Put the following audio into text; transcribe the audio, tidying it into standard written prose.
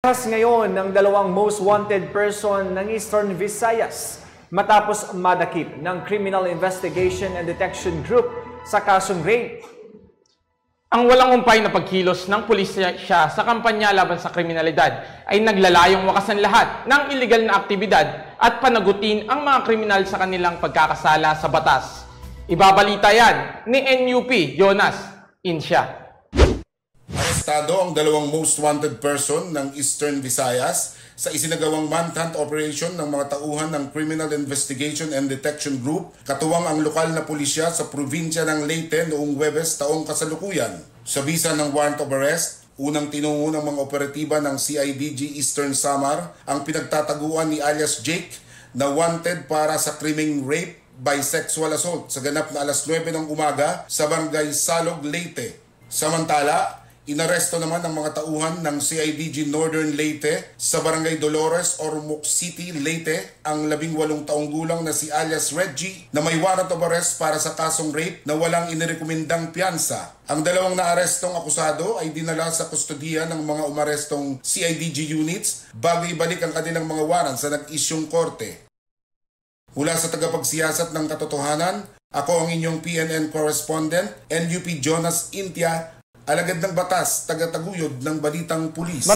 Ngayon ng dalawang most wanted person ng Eastern Visayas matapos madakip ng Criminal Investigation and Detection Group sa kasong rape. Ang walang humpay na pagkilos ng pulisya sa kampanya laban sa kriminalidad ay naglalayong wakasan lahat ng iligal na aktibidad at panagutin ang mga kriminal sa kanilang pagkakasala sa batas. Ibabalita yan ni NUP Jonas Insya. Arestado ang dalawang most wanted person ng Eastern Visayas sa isinagawang manhunt operation ng mga tauhan ng Criminal Investigation and Detection Group, katuwang ang lokal na pulisya sa probinsya ng Leyte noong Huwebes taong kasalukuyan. Sa bisa ng warrant of arrest, unang tinungo ng mga operatiba ng CIDG Eastern Samar ang pinagtataguan ni alias Jake na wanted para sa krimeng rape by sexual assault sa ganap na alas 9 ng umaga sa barangay Salog, Leyte. Samantala, inaresto naman ang mga tauhan ng CIDG Northern Leyte sa barangay Dolores, Ormoc City, Leyte ang 18 taong gulang na si alias Reggie na may warrant of arrest para sa kasong rape na walang inirekomendang piyansa. Ang dalawang naarestong akusado ay dinala sa kustodiya ng mga umarestong CIDG units bago ibalik ang kanilang mga warrant sa nag-isyong korte. Mula sa tagapagsiyasat ng katotohanan, ako ang inyong PNN correspondent, NUP Jonas Intia, alagad ng batas, tagataguyod ng balitang pulis.